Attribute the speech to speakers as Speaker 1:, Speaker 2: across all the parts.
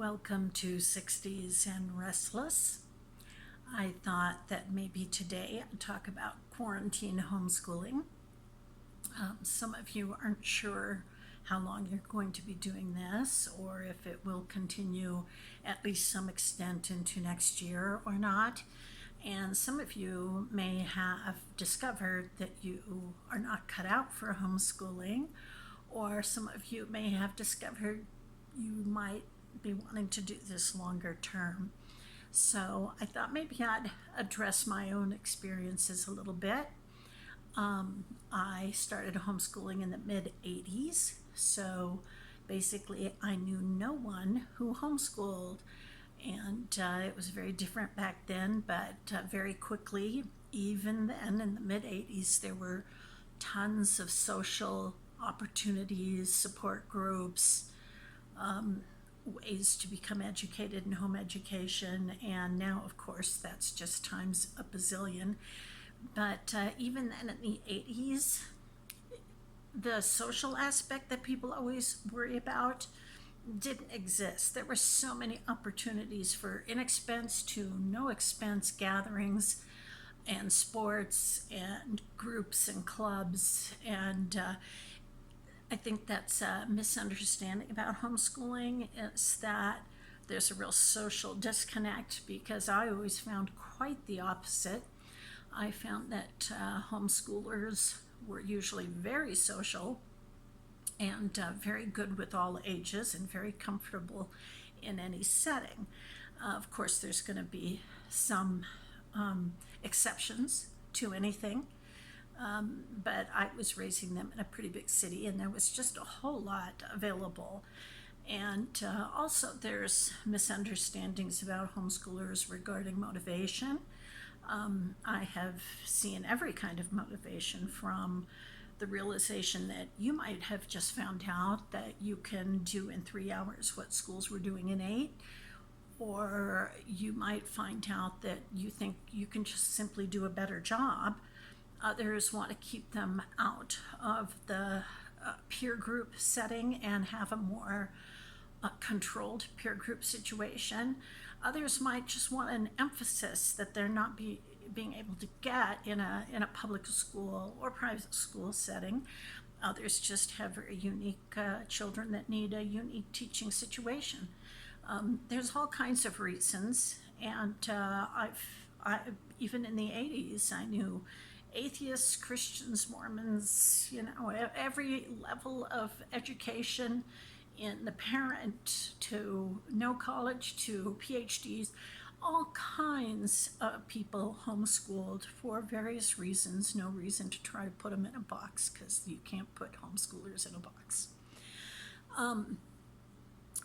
Speaker 1: Welcome to 60s and Restless. I thought that maybe today I'd talk about quarantine homeschooling. Some of you aren't sure how long you're going to be doing this or if it will continue at least some extent into next year or not. And some of you may have discovered that you are not cut out for homeschooling, or some of you may have discovered you might be wanting to do this longer term. So I thought maybe I'd address my own experiences a little bit. I started homeschooling in the mid 80s, so basically I knew no one who homeschooled. And it was very different back then, but very quickly, even then in the mid 80s, there were tons of social opportunities, support groups, ways to become educated in home education, and now, of course, that's just times a bazillion. But even then in the 80s, the social aspect that people always worry about didn't exist. There were so many opportunities for inexpense to no expense gatherings and sports and groups and clubs, and I think that's a misunderstanding about homeschooling, is that there's a real social disconnect, because I always found quite the opposite. I found that homeschoolers were usually very social and very good with all ages and very comfortable in any setting. Of course, there's going to be some exceptions to anything. But I was raising them in a pretty big city, and there was just a whole lot available. And also, there's misunderstandings about homeschoolers regarding motivation. I have seen every kind of motivation, from the realization that you might have just found out that you can do in 3 hours what schools were doing in 8, or you might find out that you think you can just simply do a better job. Others want to keep them out of the peer group setting and have a more controlled peer group situation. Others might just want an emphasis that they're not being able to get in a public school or private school setting. Others just have very unique children that need a unique teaching situation. There's all kinds of reasons, and I even in the 80s, I knew atheists, Christians, Mormons, every level of education, in the parent to no college to PhDs, all kinds of people homeschooled for various reasons. No reason to try to put them in a box, because you can't put homeschoolers in a box.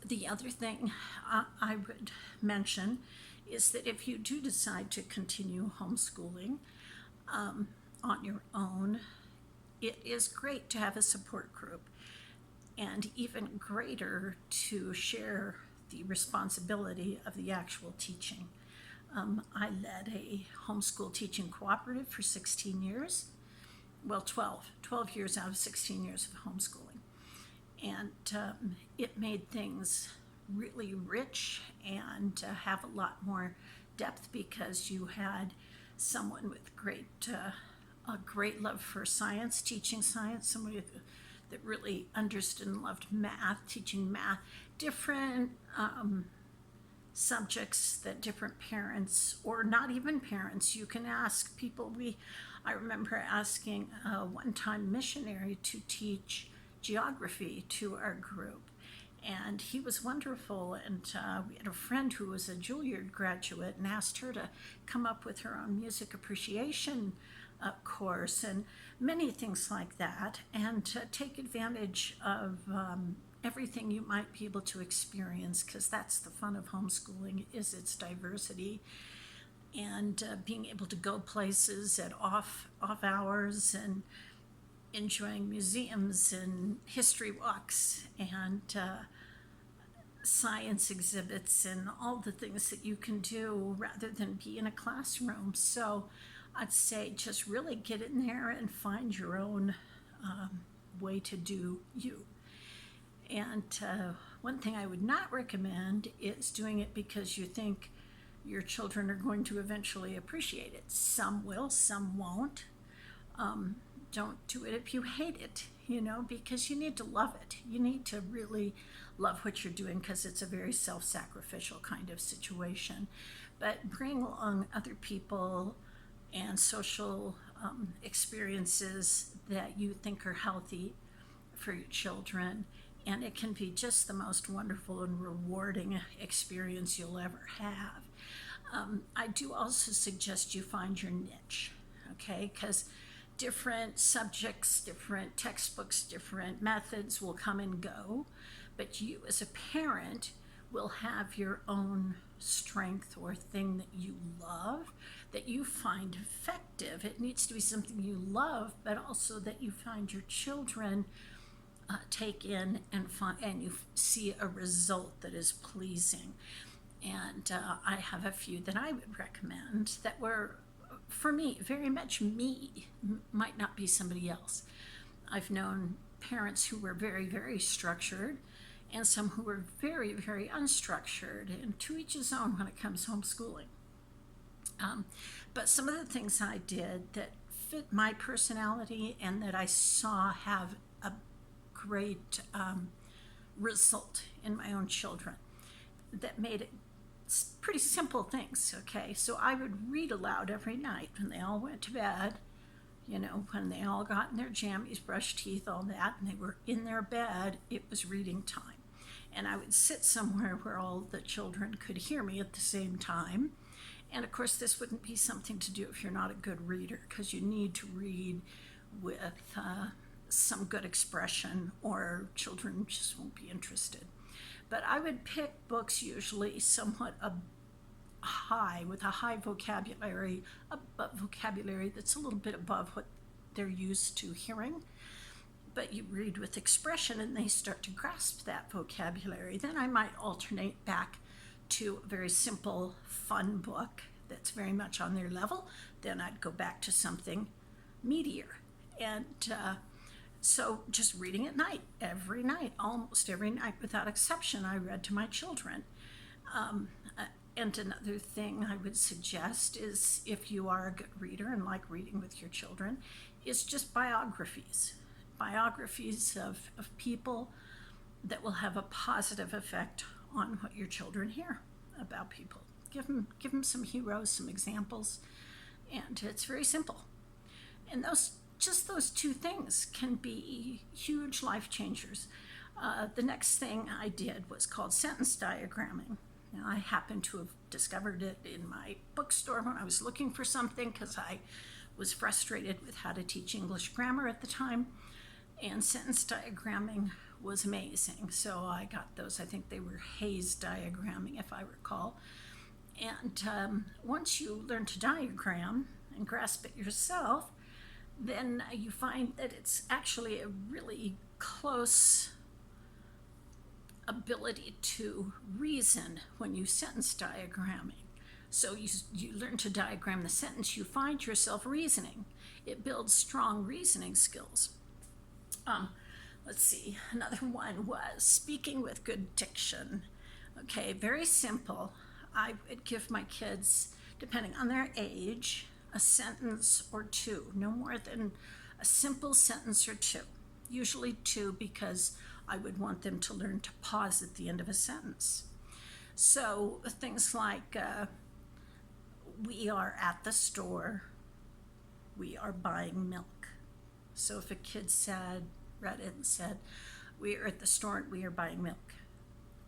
Speaker 1: The other thing I would mention is that if you do decide to continue homeschooling on your own, it is great to have a support group, and even greater to share the responsibility of the actual teaching. I led a homeschool teaching cooperative for 16 years. Well, 12 years out of 16 years of homeschooling. And it made things really rich and have a lot more depth, because you had someone with a great love for science, teaching science, somebody that really understood and loved math, teaching math, different subjects that different parents, or not even parents, you can ask people. I remember asking a one-time missionary to teach geography to our group, and he was wonderful. And we had a friend who was a Juilliard graduate, and asked her to come up with her own music appreciation course, and many things like that, and to take advantage of everything you might be able to experience, because that's the fun of homeschooling, is its diversity, and being able to go places at off hours, and enjoying museums and history walks and science exhibits and all the things that you can do rather than be in a classroom. So I'd say just really get in there and find your own way to do you. And one thing I would not recommend is doing it because you think your children are going to eventually appreciate it. Some will, some won't. Don't do it if you hate it, because you need to love it. You need to really love what you're doing because it's a very self-sacrificial kind of situation. But bring along other people and social experiences that you think are healthy for your children. And it can be just the most wonderful and rewarding experience you'll ever have. I do also suggest you find your niche, okay? Because different subjects, different textbooks, different methods will come and go, but you as a parent will have your own strength or thing that you love, that you find effective. It needs to be something you love, but also that you find your children take in and you see a result that is pleasing. And I have a few that I would recommend that were, for me, very much me, might not be somebody else. I've known parents who were very, very structured and some who were very, very unstructured, and to each his own when it comes homeschooling. But some of the things I did that fit my personality and that I saw have a great result in my own children that made it pretty simple things, okay? So I would read aloud every night when they all went to bed, when they all got in their jammies, brushed teeth, all that, and they were in their bed, it was reading time. And I would sit somewhere where all the children could hear me at the same time. And of course, this wouldn't be something to do if you're not a good reader, because you need to read with some good expression or children just won't be interested. But I would pick books usually somewhat high, with a high vocabulary, a vocabulary that's a little bit above what they're used to hearing. But you read with expression and they start to grasp that vocabulary. Then I might alternate back to a very simple, fun book that's very much on their level. Then I'd go back to something meatier. And so just reading at night, every night, almost every night without exception, I read to my children. And another thing I would suggest is, if you are a good reader and like reading with your children, is just biographies. Biographies of people that will have a positive effect on what your children hear about people. Give them some heroes, some examples, and it's very simple. And those two things can be huge life changers. The next thing I did was called sentence diagramming. Now, I happened to have discovered it in my bookstore when I was looking for something because I was frustrated with how to teach English grammar at the time. And sentence diagramming was amazing. So I got those. I think they were Hayes diagramming, if I recall. And once you learn to diagram and grasp it yourself, then you find that it's actually a really close ability to reason when you sentence diagramming. So you learn to diagram the sentence, you find yourself reasoning. It builds strong reasoning skills. Let's see, another one was speaking with good diction. Okay, very simple. I would give my kids, depending on their age, a sentence or two, no more than a simple sentence or two, usually two, because I would want them to learn to pause at the end of a sentence. So things like, we are at the store, we are buying milk. So if a kid read it and said, we are at the store and we are buying milk.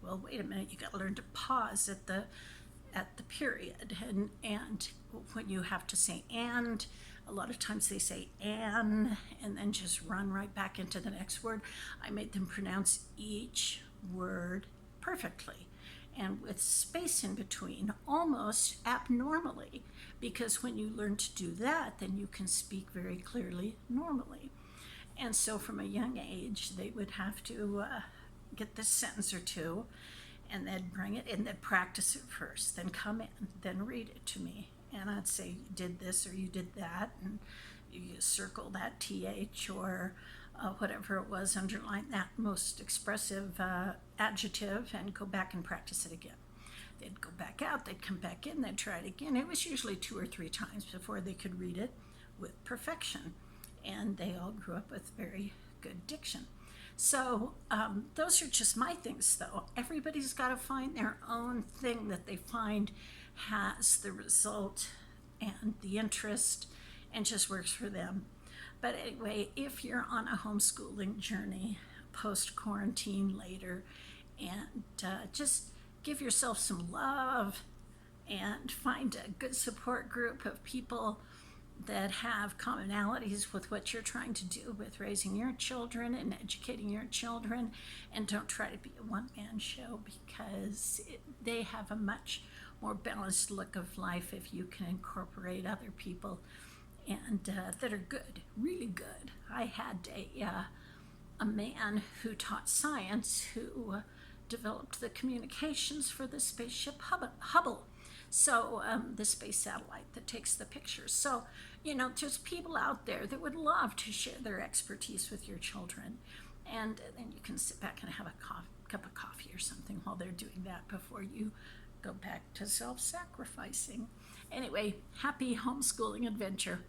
Speaker 1: Well, wait a minute, you got to learn to pause at the period. And when you have to say and, a lot of times they say and then just run right back into the next word. I made them pronounce each word perfectly and with space in between, almost abnormally, because when you learn to do that, then you can speak very clearly normally. And so from a young age, they would have to get this sentence or two, and then bring it in, then practice it first, then come in, then read it to me. And I'd say, you did this or you did that, and you circle that TH, or whatever it was, underline that most expressive adjective and go back and practice it again. They'd go back out, they'd come back in, they'd try it again. It was usually 2 or 3 times before they could read it with perfection. And they all grew up with very good diction. So those are just my things, though. Everybody's got to find their own thing that they find has the result and the interest and just works for them. But anyway, if you're on a homeschooling journey post-quarantine later, and just give yourself some love and find a good support group of people that have commonalities with what you're trying to do with raising your children and educating your children, and don't try to be a one-man show, because they have a much more balanced look of life if you can incorporate other people and that are good, really good. I had a man who taught science who developed the communications for the spaceship Hubble. So the space satellite that takes the pictures. So, there's people out there that would love to share their expertise with your children. And then you can sit back and have a cup of coffee or something while they're doing that before you go back to self-sacrificing. Anyway, happy homeschooling adventure.